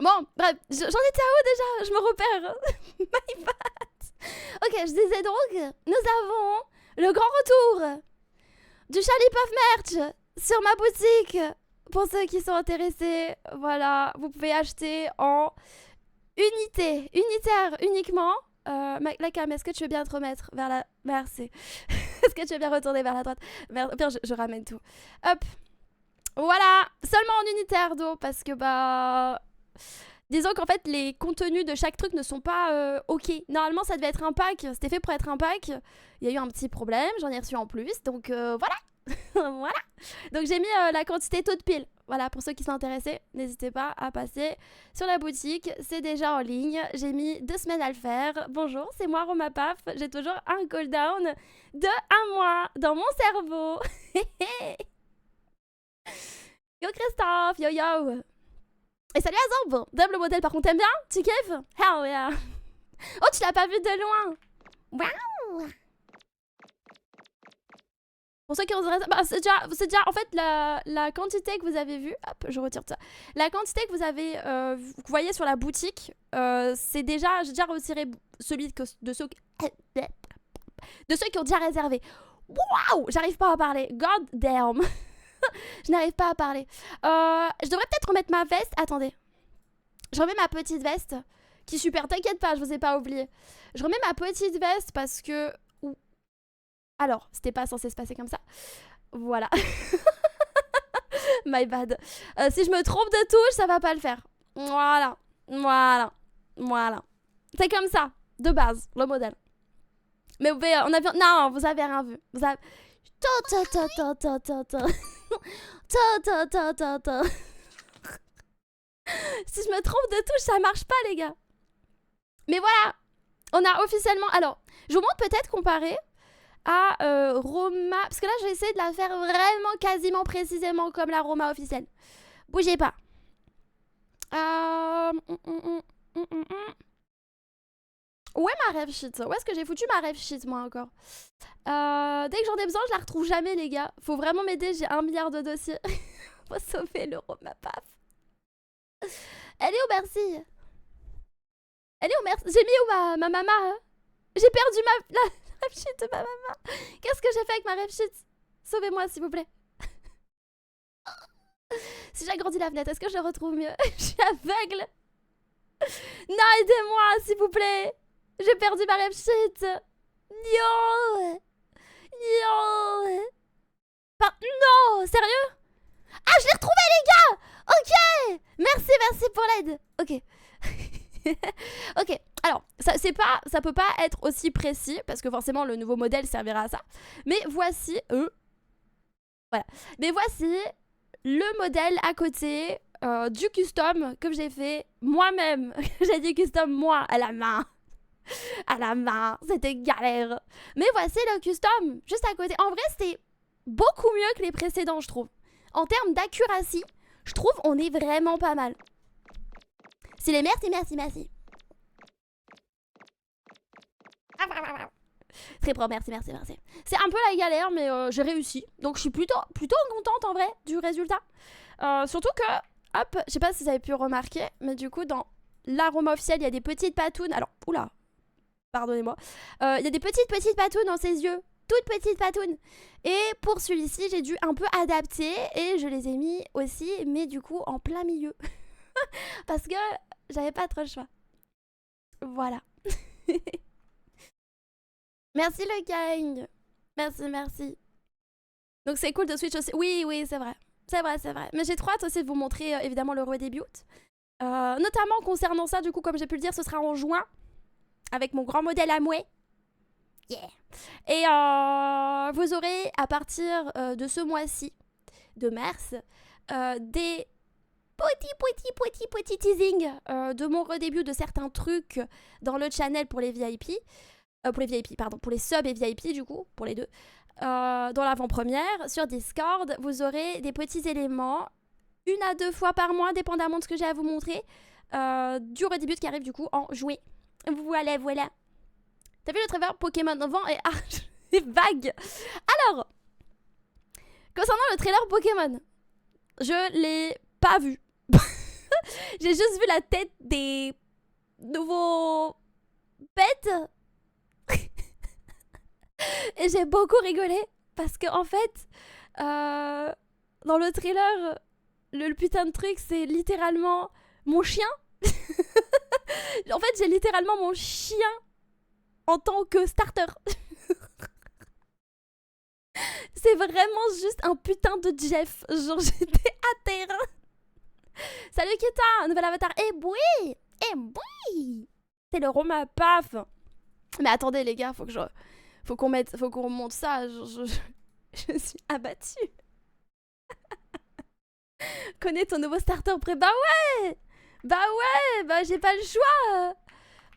Bon, bref, j'en étais à où déjà? Je me repère. My bad. Ok, je disais donc, nous avons le grand retour du Charlie merch sur ma boutique. Pour ceux qui sont intéressés, voilà, vous pouvez acheter en unitaire uniquement. La cam, est-ce que tu veux bien te remettre vers la... Merci. Est-ce que tu veux bien retourner vers la droite? Merde, pire, je ramène tout. Hop. Voilà, seulement en unitaire d'eau parce que bah... Disons qu'en fait les contenus de chaque truc ne sont pas ok. Normalement ça devait être un pack, c'était fait pour être un pack. Il y a eu un petit problème, j'en ai reçu en plus, donc voilà. Voilà. Donc j'ai mis la quantité toute pile. Voilà, pour ceux qui sont intéressés, n'hésitez pas à passer sur la boutique, c'est déjà en ligne. J'ai mis 2 semaines à le faire. Bonjour, c'est moi Romapaf, j'ai toujours un cooldown de 1 mois dans mon cerveau. Yo Christophe, yo yo. Et salut Azorb, double modèle par contre, t'aimes bien? Tu kiffes? Hell yeah. Oh, tu l'as pas vu de loin. Waouh. Pour ceux qui ont bah, c'est déjà en fait la quantité que vous avez vue. Hop, je retire ça. La quantité que vous avez, vous voyez sur la boutique, c'est déjà, j'ai déjà retiré celui de ceux qui ont déjà réservé. Waouh, j'arrive pas à parler. God damn. Je n'arrive pas à parler. Je devrais peut-être remettre ma veste. Attendez. Je remets ma petite veste. Qui est super, t'inquiète pas, je vous ai pas oublié. Je remets ma petite veste parce que... Alors, c'était pas censé se passer comme ça. Voilà. My bad. Si je me trompe de touche, ça va pas le faire. Voilà. Voilà. Voilà. C'est comme ça, de base, le modèle. Mais vous on a vu... Non, vous avez rien vu. Vous avez... Si je me trompe de touche, ça marche pas, les gars. Mais voilà, on a officiellement... Alors, je vous montre peut-être comparé à Roma... Parce que là, j'ai essayé de la faire vraiment quasiment précisément comme la Roma officielle. Bougez pas. Où est ma rêve sheet? Où est-ce que j'ai foutu ma rêve sheet, moi, encore? Dès que j'en ai besoin, je la retrouve jamais, les gars. Faut vraiment m'aider, j'ai 1 milliard de dossiers. Faut sauver le Roma paf. Elle est où, merci? Elle est où, merci? J'ai mis où ma maman, hein? J'ai perdu la rêve sheet de ma maman. Qu'est-ce que j'ai fait avec ma rêve sheet? Sauvez-moi, s'il vous plaît. Si j'agrandis la fenêtre, est-ce que je le retrouve mieux? Je suis aveugle. Non, aidez-moi, s'il vous plaît. J'ai perdu ma rêve sheet. Yo. Yo. Enfin, non, sérieux? Ah, je l'ai retrouvé, les gars. Ok. Merci pour l'aide. Ok. Ok, alors, ça peut pas être aussi précis, parce que forcément, le nouveau modèle servira à ça. Mais voici, voilà. Mais voici le modèle à côté du custom que j'ai fait moi-même. J'ai dit custom, moi, à la main. À la main, c'était galère. Mais voici le custom, juste à côté. En vrai, c'était beaucoup mieux que les précédents, je trouve. En termes d'accuracy, je trouve on est vraiment pas mal. C'est les merci. Très propre, merci. C'est un peu la galère, mais j'ai réussi. Donc je suis plutôt contente en vrai du résultat. Surtout que, hop, je sais pas si vous avez pu remarquer, mais du coup dans l'arôme officiel, il y a des petites patounes. Alors, oula, pardonnez-moi. Il y a des petites patounes dans ses yeux. Toutes petites patounes. Et pour celui-ci, j'ai dû un peu adapter et je les ai mis aussi, mais du coup en plein milieu. Parce que j'avais pas trop le choix. Voilà. Merci le gang. Merci. Donc c'est cool de switch aussi. Oui, c'est vrai. C'est vrai. Mais j'ai trop hâte aussi de vous montrer évidemment le redébut. Notamment concernant ça, du coup, comme j'ai pu le dire, ce sera en juin. Avec mon grand modèle à mouet. Yeah. Et vous aurez à partir de ce mois-ci, de mars, des petits teasing de mon redébut de certains trucs dans le channel pour les VIP. Pour les subs et VIP du coup, pour les deux. Dans l'avant-première, sur Discord, vous aurez des petits éléments, 1 à 2 fois par mois, dépendamment de ce que j'ai à vous montrer, du redébut qui arrive du coup en juillet. Voilà. T'as vu le trailer Pokémon Vent et Arche? C'est vague. Alors, concernant le trailer Pokémon, je l'ai pas vu. J'ai juste vu la tête des nouveaux pets. Et j'ai beaucoup rigolé parce que en fait, dans le trailer, le putain de truc, c'est littéralement mon chien. En fait, j'ai littéralement mon chien en tant que starter. C'est vraiment juste un putain de Jeff. Genre, j'étais à terre. Salut Kita, nouvel avatar. Eh boui. C'est le Roma paf. Mais attendez les gars, faut qu'on remonte ça. Je suis abattue. Connais ton nouveau starter prêt. Bah ouais, j'ai pas le choix.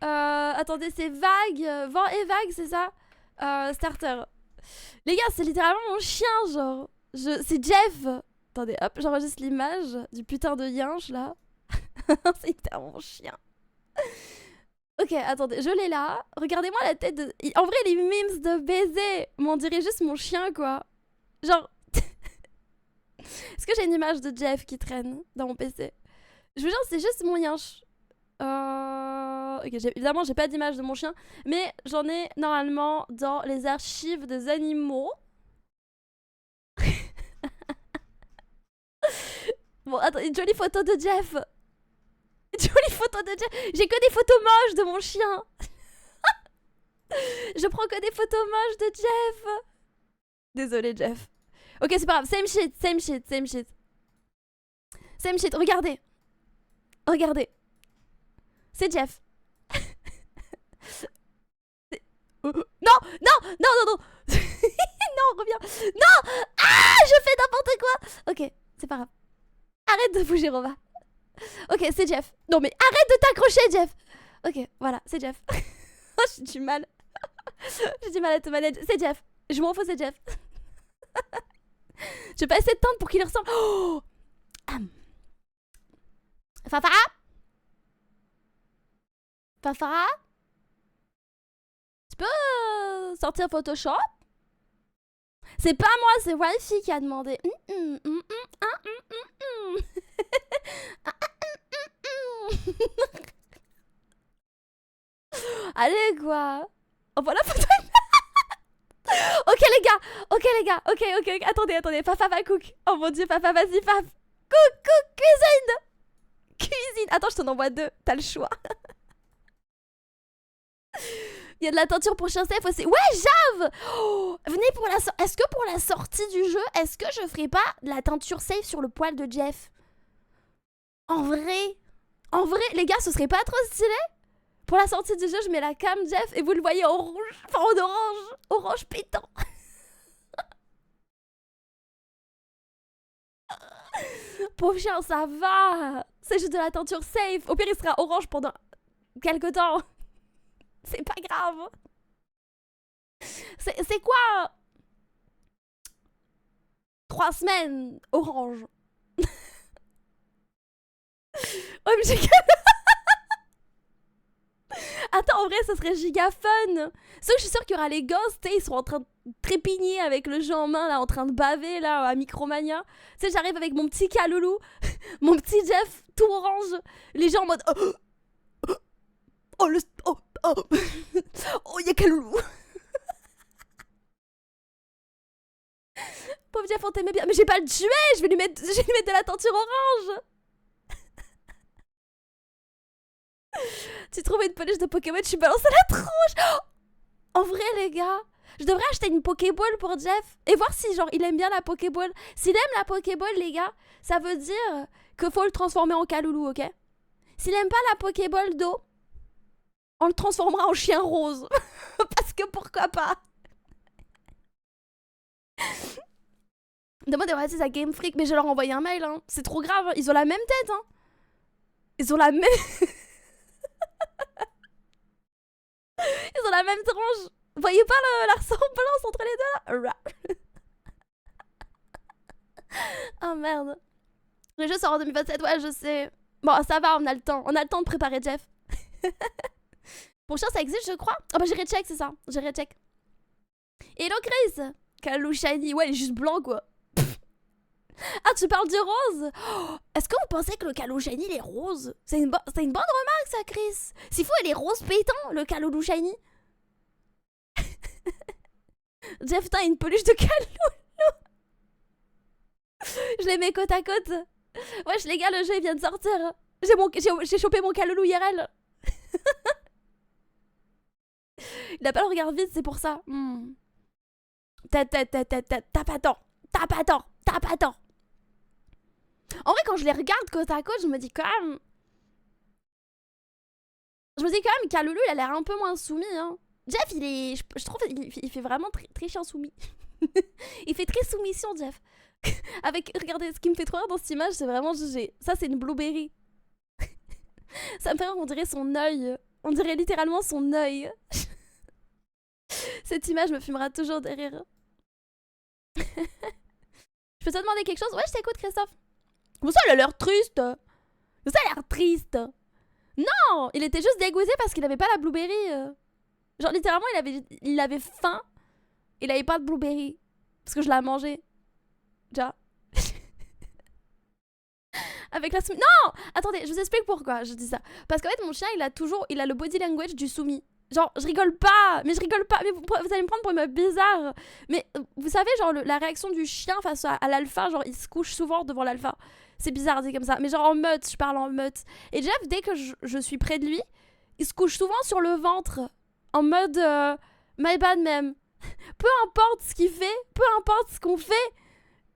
Attendez, c'est vague. Vent et vague, c'est ça? Starter. Les gars, c'est littéralement mon chien, genre. C'est Jeff. Attendez, hop, j'enregistre l'image du putain de yinche là. C'est hyper mon chien. Ok, attendez, je l'ai là. Regardez-moi la tête de... En vrai, les memes de baiser, on dirait juste mon chien, quoi. Genre... Est-ce que j'ai une image de Jeff qui traîne dans mon PC? Je vous jure, c'est juste mon yinche. Ok, évidemment, j'ai pas d'image de mon chien, mais j'en ai normalement dans les archives des animaux. Bon, attends, une jolie photo de Jeff. Une jolie photo de Jeff. J'ai que des photos moches de mon chien. Je prends que des photos moches de Jeff. Désolé, Jeff. Ok, c'est pas grave. Same shit, same shit, same shit. Same shit, regardez. Regardez. C'est Jeff. Non, non, non, non, non. Non, reviens. Non. Ah, je fais n'importe quoi. Ok, c'est pas grave. Arrête de bouger, Rova. Ok, c'est Jeff. Non, mais arrête de t'accrocher, Jeff. Ok, voilà, c'est Jeff. Oh, j'ai du mal. J'ai du mal à te manager. C'est Jeff. Je m'en fous, c'est Jeff. Je vais pas essayer de tendre pour qu'il lui ressemble. Oh. Fafara? Fafara? Tu peux sortir Photoshop? C'est pas moi, c'est Wifi qui a demandé. Allez, quoi. Oh, voilà photo. Ok, les gars. Ok, les gars. Ok, ok, ok. Attendez, attendez. Fafa va cook. Oh mon dieu, Fafa, vas-y, Faf. Cook, cook, cuisine. Cuisine. Attends, je t'en envoie 2. T'as le choix. Il y a de la teinture pour chien safe aussi. Ouais, Jave. Oh, venez pour la sortie. Est-ce que pour la sortie du jeu, est-ce que je ferai pas de la teinture safe sur le poil de Jeff? En vrai, les gars, ce serait pas trop stylé? Pour la sortie du jeu, je mets la cam Jeff et vous le voyez en rouge. Enfin, en orange. Orange pétant. Pauvre chien, ça va. C'est juste de la teinture safe. Au pire, il sera orange pendant quelques temps. C'est pas grave. C'est quoi 3 semaines orange. Ouais, mais j'ai... Attends, en vrai, ça serait giga fun. Sauf que je suis sûre qu'il y aura les gosses, tu sais, ils sont en train de trépigner avec le jeu en main, là, en train de baver, là, à Micromania. Tu sais, j'arrive avec mon petit caloulou, mon petit Jeff, tout orange. Les gens en mode... Oh, le... Oh, oh. Oh, il y a caloulou. Pauvre Jeff, on t'aimait bien. Mais j'ai pas le tuer, je vais lui mettre de la teinture orange. Tu trouves une peluche de Pokémon, tu balances à la tronche. Oh, en vrai, les gars, je devrais acheter une Pokéball pour Jeff et voir si, genre, il aime bien la Pokéball. S'il aime la Pokéball, les gars, ça veut dire qu'il faut le transformer en caloulou, ok? S'il aime pas la Pokéball d'eau, on le transformera en chien rose. Parce que pourquoi pas? Demande des royalties à Game Freak, mais je leur ai envoyé un mail, hein. C'est trop grave, hein. Ils ont la même tête, hein. Ils ont la même... Ils ont la même tronche. Vous voyez pas la ressemblance entre les deux, là? Oh merde. Le jeu sort en 2027, ouais, je sais. Bon, ça va, on a le temps. On a le temps de préparer Jeff. Prochain, ça existe, je crois. Ah bah j'irai check, c'est ça. J'irai check. Hello Chris. Calou shiny. Ouais, il est juste blanc, quoi. Ah, tu parles du rose? Oh, est-ce que vous pensez que le Calou shiny, il est rose? C'est une bonne remarque, ça, Chris. S'il faut, il est rose pétant, le Calou shiny. Jeff, t'as une peluche de Calou. Je les mets côte à côte. Wesh, les gars, le jeu, il vient de sortir. J'ai chopé mon Caloulou IRL. Il a pas le regard vide, c'est pour ça. T'as pas tort. T'as pas tort. T'as pas tort. En vrai, quand je les regarde côte à côte, je me dis quand même... Caloulou, il a l'air un peu moins soumis, hein. Jeff, il est... Je trouve il fait vraiment très chien soumis. Il fait très soumission, Jeff. Avec... Regardez, ce qui me fait trop rire dans cette image, c'est vraiment... Ça, c'est une blueberry. Ça me fait rire, on dirait son œil. On dirait littéralement son œil. Cette image me fumera toujours de rire. Je peux te demander quelque chose? Ouais, je t'écoute, Christophe. Comment ça, il a l'air triste? Comment ça, il a l'air triste? Non, il était juste dégoûté parce qu'il avait pas la blueberry. Genre, littéralement, il avait faim. Il avait pas de blueberry. Parce que je l'ai mangé. Déjà. Avec la soumis. Non! Attendez, je vous explique pourquoi je dis ça. Parce qu'en fait, mon chien, il a le body language du soumis. Genre, je rigole pas, mais vous allez me prendre pour une meuf bizarre. Mais vous savez, genre, la réaction du chien face à l'alpha, genre, il se couche souvent devant l'alpha. C'est bizarre dit comme ça. Mais genre en meute, je parle en meute. Et Jeff, dès que je suis près de lui, il se couche souvent sur le ventre. En mode, my bad même. Peu importe ce qu'il fait, peu importe ce qu'on fait,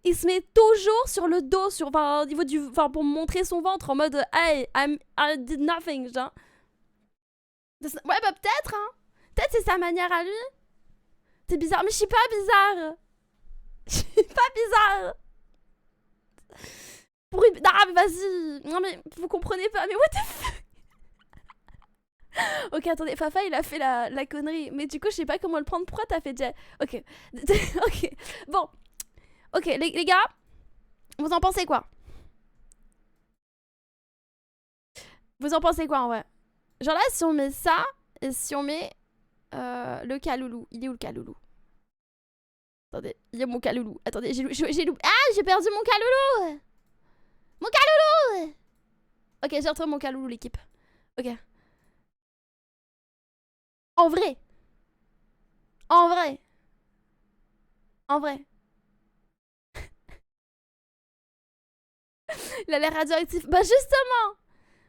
il se met toujours sur le dos, au niveau pour me montrer son ventre, en mode, hey, I did nothing, genre. Ouais, bah peut-être, hein. Peut-être c'est sa manière à lui. C'est bizarre, mais je suis pas bizarre. Je suis pas bizarre. Ah, mais vas-y. Non, mais vous comprenez pas, mais what the fuck. Ok, attendez, Fafa, il a fait la connerie. Mais du coup, je sais pas comment le prendre. Pourquoi t'as fait déjà. Ok. Ok. Bon. Ok, les gars, vous en pensez quoi? Vous en pensez quoi, en vrai? Genre là, si on met ça, et si on met le caloulou. Il est où le caloulou? Attendez, il y a mon caloulou. Attendez, j'ai Ah, j'ai perdu mon caloulou. Mon caloulou. Ok, j'ai retrouvé mon caloulou, l'équipe. Ok. En vrai. En vrai. En vrai. Il a l'air radioactif. Bah justement.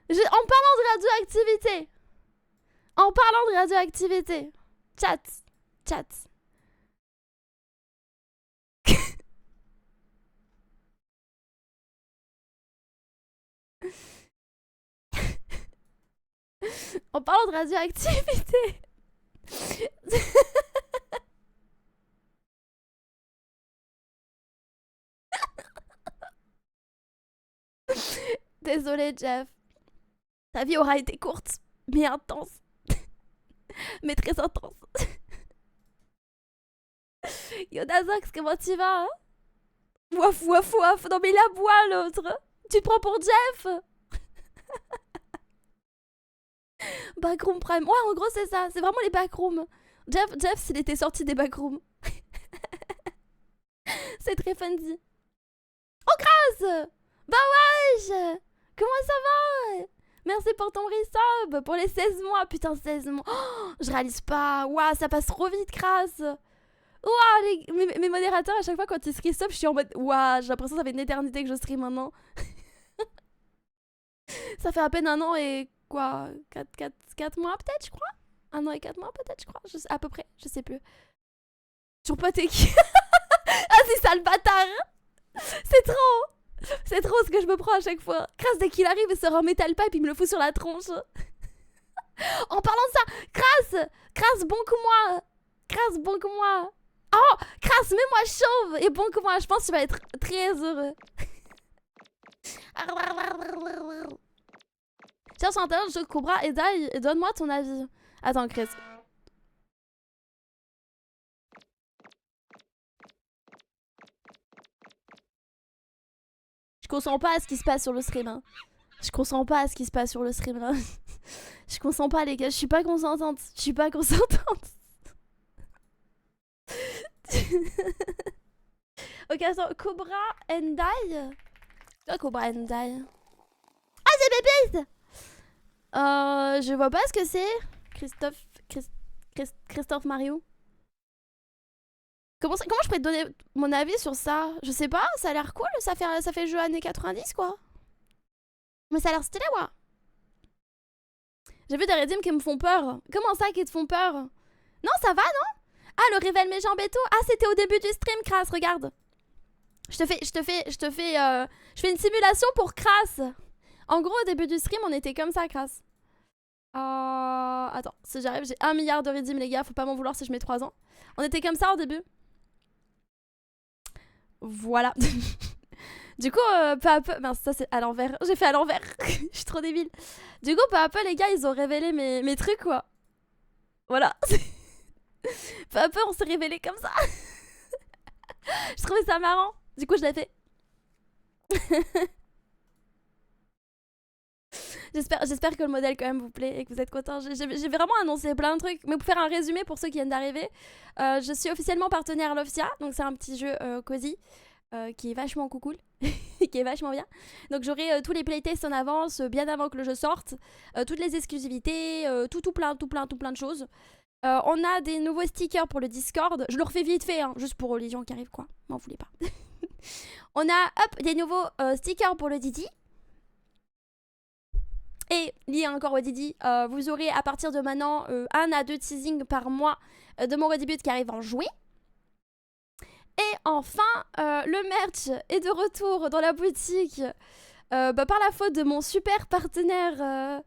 En parlant de radioactivité. En parlant de radioactivité. Chat. Chat. En parlant de radioactivité. Désolé, Jeff. Ta vie aura été courte, mais intense. Mais très intense. Yonazox, comment tu vas, hein? Waf, waf, waf. Non, mais il aboie, l'autre. Tu te prends pour Jeff? Backroom Prime. Ouais, en gros, c'est ça. C'est vraiment les backrooms. Jeff, s'il était sorti des backrooms. C'est très funny. Oh, grâce! Bah ouais! Comment ça va? Merci pour ton resub, pour les 16 mois. Putain, 16 mois. Oh, je réalise pas. Waouh, ça passe trop vite, crasse. Waouh, mes modérateurs, à chaque fois, quand ils se resub, je suis en mode waouh, j'ai l'impression que ça fait une éternité que je stream maintenant. Ça fait à peine 1 an et quoi, 4 mois peut-être, je crois. 1 an et 4 mois peut-être, je crois. À peu près, je sais plus. Toujours pas t'es qui. Ah, c'est ça le bâtard. C'est trop. C'est trop ce que je me prends à chaque fois. Crasse, dès qu'il arrive, il sort un metal pipe, il me le fout sur la tronche. En parlant de ça, Crasse, bon que moi. Crasse, bon que moi. Oh, Crasse, mets-moi chauve et bon que moi. Je pense que tu vas être très heureux. Tiens, sur internet, je Cobra et donne-moi ton avis. Attends, Chris. Je consens pas à ce qui se passe sur le stream. Hein. Je consens pas à ce qui se passe sur le stream. Hein. Je consens pas, les gars. Je suis pas consentante. Je suis pas consentante. Ok, attends. Cobra and Die. Quoi, Cobra and Die? Ah, c'est Pépite! Je vois pas ce que c'est. Christophe Mario. Comment je pourrais te donner mon avis sur ça? Je sais pas, ça a l'air cool, ça fait jeu années 90 quoi. Mais ça a l'air stylé, ouais. J'ai vu des redeems qui me font peur. Comment ça qui te font peur? Non, ça va, non? Ah, le révèle mes jambes et tout. Ah, c'était au début du stream, Crass, regarde. Je fais une simulation pour Crass. En gros, au début du stream, on était comme ça, Crass. Attends, si j'arrive, j'ai 1 milliard de redeems, les gars. Faut pas m'en vouloir si je mets 3 ans. On était comme ça au début. Voilà. Du coup, peu à peu... Mince, ça c'est à l'envers. J'ai fait à l'envers. Je suis trop débile. Du coup, peu à peu, les gars, ils ont révélé mes trucs, quoi. Voilà. Peu à peu, on s'est révélé comme ça. Je trouvais ça marrant. Du coup, je l'ai fait. J'espère que le modèle quand même vous plaît et que vous êtes contents. J'ai vraiment annoncé plein de trucs. Mais pour faire un résumé pour ceux qui viennent d'arriver, je suis officiellement partenaire Loftia. Donc c'est un petit jeu cosy qui est vachement cool. Qui est vachement bien. Donc j'aurai tous les playtests en avance, bien avant que le jeu sorte. Toutes les exclusivités, tout plein de choses. On a des nouveaux stickers pour le Discord. Je le refais vite fait, hein, juste pour les gens qui arrivent, quoi. M'en voulez pas. On a, hop, des nouveaux stickers pour le Didi. Et lié encore au Didi, vous aurez à partir de maintenant 1 à 2 teasings par mois de mon redébut qui arrive en juillet. Et enfin, le merch est de retour dans la boutique par la faute de mon super partenaire,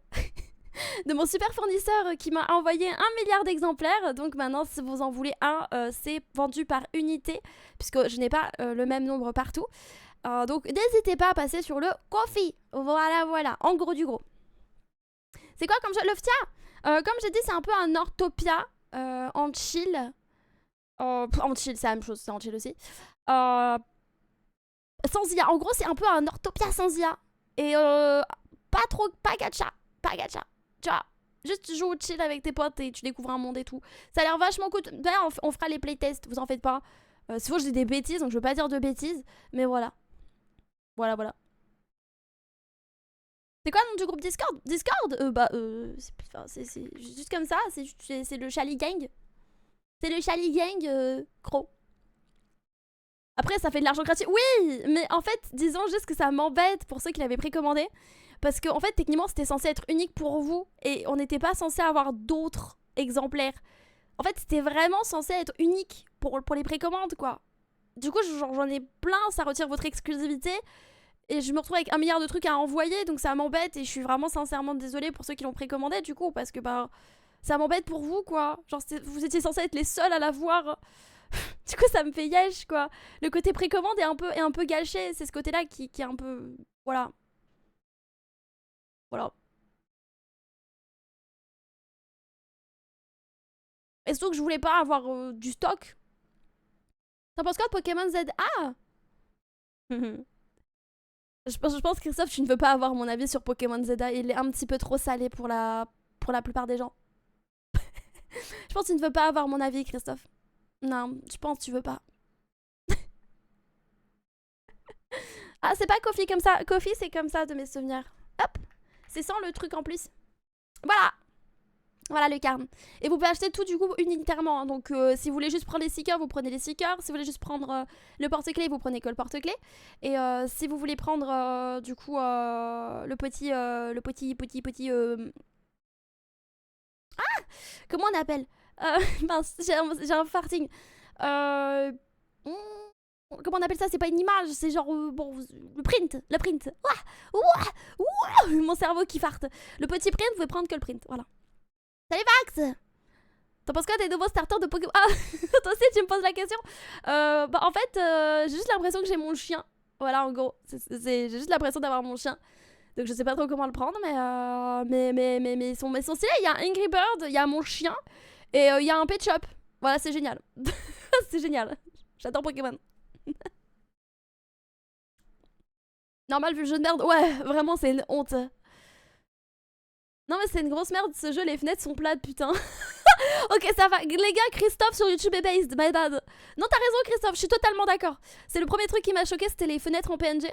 de mon super fournisseur qui m'a envoyé 1 milliard d'exemplaires. Donc maintenant, si vous en voulez un, c'est vendu par unité, puisque je n'ai pas le même nombre partout. Donc n'hésitez pas à passer sur le Ko-fi. Voilà, en gros du gros. C'est quoi comme jeu? Loftia, comme j'ai dit, c'est un peu un Orthopia en chill. En chill, c'est la même chose, c'est en chill aussi. Sans IA. En gros, c'est un peu un Orthopia sans IA. Et pas gacha. Pas gacha. Tu vois, juste tu joues au chill avec tes potes et tu découvres un monde et tout. Ça a l'air vachement cool. D'ailleurs, on fera les playtests, vous en faites pas. C'est faux, je dis des bêtises, donc je veux pas dire de bêtises. Mais voilà. Voilà. C'est quoi le nom du groupe Discord? Discord c'est juste comme ça, c'est le Chali Gang. C'est le Chali Gang gros. Après, ça fait de l'argent gratuit. Oui, mais en fait, disons juste que ça m'embête pour ceux qui l'avaient précommandé. Parce qu'en fait, techniquement, c'était censé être unique pour vous. Et on n'était pas censé avoir d'autres exemplaires. En fait, c'était vraiment censé être unique pour les précommandes, quoi. Du coup, j'en ai plein, ça retire votre exclusivité. Et je me retrouve avec 1 milliard de trucs à envoyer, donc ça m'embête. Et je suis vraiment sincèrement désolée pour ceux qui l'ont précommandé, du coup, parce que bah, ça m'embête pour vous, quoi. Genre, vous étiez censés être les seuls à l'avoir. Du coup, ça me fait yesh, quoi. Le côté précommande est un peu gâché. C'est ce côté-là qui est un peu... Voilà. Et surtout que je voulais pas avoir du stock. T'en penses quoi de Pokémon Z? Ah je pense, Christophe, tu ne veux pas avoir mon avis sur Pokémon Z. Il est un petit peu trop salé pour la plupart des gens. Je pense que tu ne veux pas avoir mon avis, Christophe. Non, je pense que tu veux pas. Ah, c'est pas Kofi comme ça. Kofi, c'est comme ça de mes souvenirs. Hop, c'est sans le truc en plus. Voilà le carne. Et vous pouvez acheter tout du coup unitairement. Donc si vous voulez juste prendre les stickers, vous prenez les stickers. Si vous voulez juste prendre le porte-clés, vous prenez que le porte-clés. Et si vous voulez prendre du coup le petit... Ah, comment on appelle mince, j'ai un farting. Comment on appelle ça? C'est pas une image, c'est genre bon, le print. Ouah, mon cerveau qui farte. Le petit print, vous pouvez prendre que le print. Voilà. Salut Max! T'en penses quoi des nouveaux starters de Pokémon? Ah, toi aussi tu me poses la question? Bah en fait, j'ai juste l'impression que j'ai mon chien. Voilà, en gros. J'ai juste l'impression d'avoir mon chien. Donc je sais pas trop comment le prendre, mais ils sont stylés. Il y a Angry Bird, il y a mon chien, et il y a un pet shop. Voilà, c'est génial. C'est génial. J'adore Pokémon. Normal vu le jeu de merde. Ouais, vraiment, c'est une honte. Non mais c'est une grosse merde ce jeu, les fenêtres sont plates, putain. Ok, ça va. Les gars, Christophe sur YouTube est based, my bad. Non, t'as raison, Christophe, je suis totalement d'accord. C'est le premier truc qui m'a choqué, c'était les fenêtres en PNG.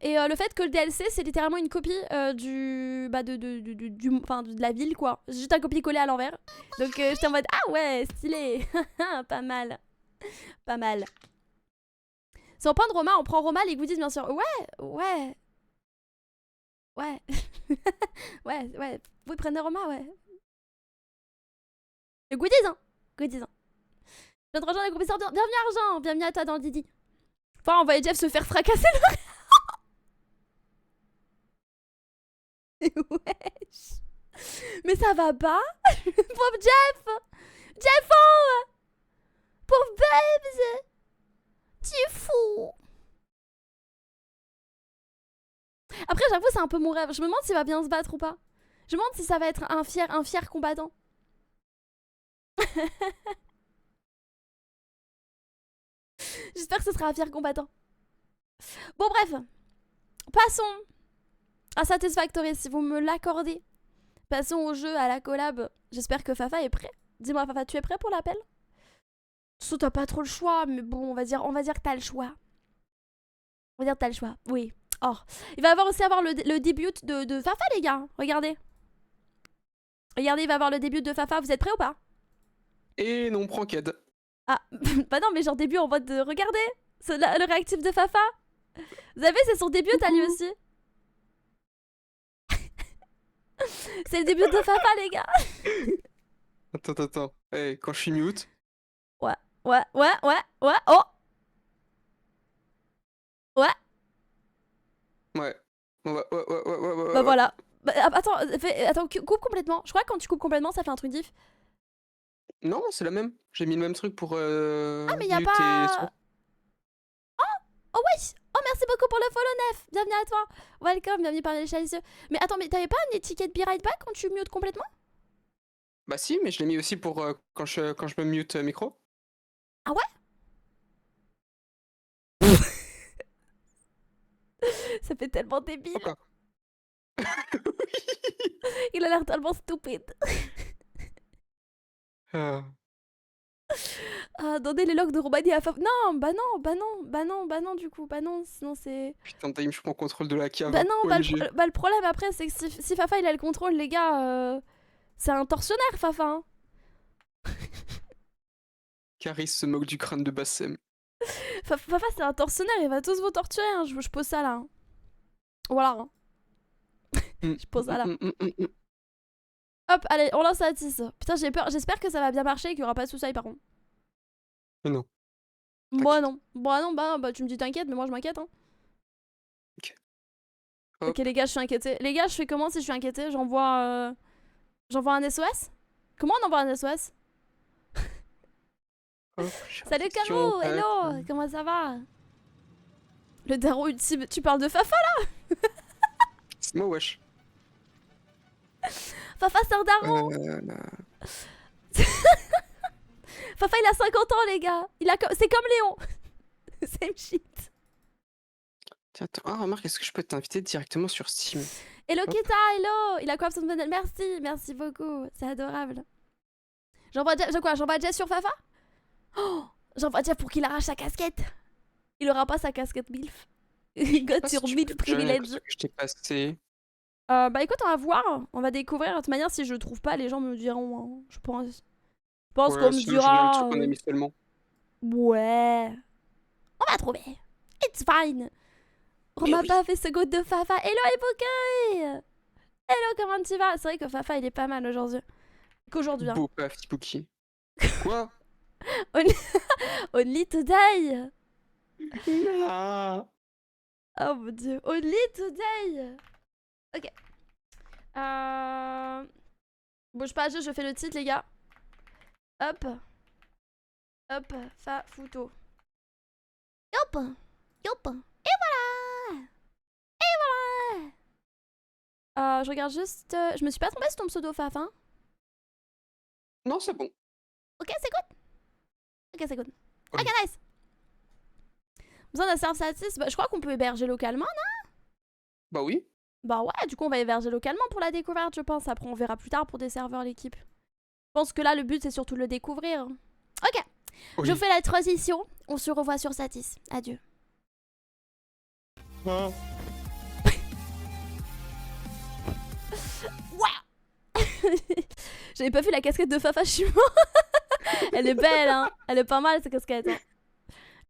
Et le fait que le DLC, c'est littéralement une copie de la ville, quoi. Juste un copier-coller à l'envers. Donc j'étais en mode, ah ouais, stylé. Pas mal. Pas mal. Si on prend Roma, on prend Roma, les goodies, bien sûr. Ouais. Ouais. Vous prenez Roma, ouais. Le goodies, hein. Je viens de rejoindre le groupe Histoire. Bienvenue Argent, bienvenue à toi dans le Didi. Faut envoyer Jeff se faire fracasser le wesh. Mais ça va pas. Pauvre Jeff. Pauvre Babs. Tu es fou. Après j'avoue c'est un peu mon rêve. Je me demande s'il va bien se battre ou pas. Je me demande si ça va être un fier combattant. J'espère que ce sera un fier combattant. Bon bref, passons à Satisfactory si vous me l'accordez. Passons au jeu, à la collab. J'espère que Fafa est prêt. Dis-moi Fafa, tu es prêt pour l'appel? Sauf t'as pas trop le choix, mais bon, on va dire que t'as le choix. On va dire que t'as le choix, oui. Oh. Il va aussi avoir le début de Fafa, les gars. Regardez. Regardez, il va avoir le début de Fafa. Vous êtes prêts ou pas? Et non, Pranked. Ah, bah non, mais genre début en mode de... Regardez, le réactif de Fafa. Vous avez, c'est son début, t'as lui aussi. C'est le début de Fafa, les gars. Attends. Hey, quand je suis mute. Ouais. Oh. Ouais. Ouais. Bah voilà. Bah, attends, coupe complètement. Je crois que quand tu coupes complètement, ça fait un truc diff. Non, c'est la même. J'ai mis le même truc pour Ah, mais y a mute et son. pas... Oh ouais. Oh, merci beaucoup pour le follow, Nef. Bienvenue à toi. Welcome, bienvenue parmi les chalicieux. Mais attends, mais t'avais pas une étiquette Be Right Back quand tu mutes complètement? Bah si, mais je l'ai mis aussi pour quand je me mute micro. Ah ouais? Ça fait tellement débile. Hop là. Il a l'air tellement stupide. Ah. Ah, donnez les logs de Roumanie à Fafa. Non, bah non, du coup. Bah non, sinon c'est... Putain, Time, je prends contrôle de la cave. Bah non, OMG. le problème après, c'est que si Fafa il a le contrôle, les gars, c'est un tortionnaire, Fafa. Hein. Caris se moque du crâne de Bassem. Fafa, c'est un tortionnaire, il va tous vous torturer. Hein. Je pose ça là. Hein. Voilà. Hein. Je pose ça là. Hop, allez, on lance la tisse. Putain, j'ai peur. J'espère que ça va bien marcher et qu'il y aura pas de soucis par contre. Mais non. Moi non. Bah tu me dis t'inquiète, mais moi je m'inquiète. Hein. Ok, les gars, je suis inquiétée. Les gars, je fais comment si je suis inquiétée? J'envoie un SOS? Comment on envoie un SOS? Salut Camo, hello, comment ça va? Le daron ultime, tu parles de Fafa là? C'est moi, wesh. Fafa, c'est un daron. Fafa, il a 50 ans, les gars. C'est comme Léon. Same shit. Tiens, attends, remarque, est-ce que je peux t'inviter directement sur Steam? Hello Keta, hello. Il a quoi son modèle? Merci beaucoup. C'est adorable. J'envoie Jeff sur Fafa? Oh, j'envoie Jeff pour qu'il arrache sa casquette. Il aura pas sa casquette MILF. God sur MILF privilège. Je t'ai passé. Bah écoute, on va voir. On va découvrir. De toute manière, si je le trouve pas, les gens me diront. Hein. Je pense qu'on me dira. On a mis seulement. Ouais. On va trouver. It's fine. On m'a pas fait ce goût de Fafa. Hello Epokei. Hello, comment tu vas? C'est vrai que Fafa, il est pas mal aujourd'hui. Qu'aujourd'hui. Hein. Beau paf, Spooky. Quoi? Only today. Ah. Oh mon dieu. Only today. Ok. Bouge pas, je fais le titre, les gars. Hop. Fa photo. Yop. Et voilà. Je regarde juste. Je me suis pas trompée sur ton pseudo, Faf, hein? Non, c'est bon. Ok, c'est good. Ok, nice. Besoin d'un serve satis. Bah, je crois qu'on peut héberger localement, non? Bah oui. Bah ouais, du coup, on va héberger localement pour la découverte, je pense. Après, on verra plus tard pour des serveurs, l'équipe. Je pense que là, le but, c'est surtout de le découvrir. Ok. Oui. Je fais la transition. On se revoit sur Satis. Adieu. Ah. J'avais pas vu la casquette de Fafa, je suis mort. Elle est belle, hein. Elle est pas mal, cette casquette. Hein.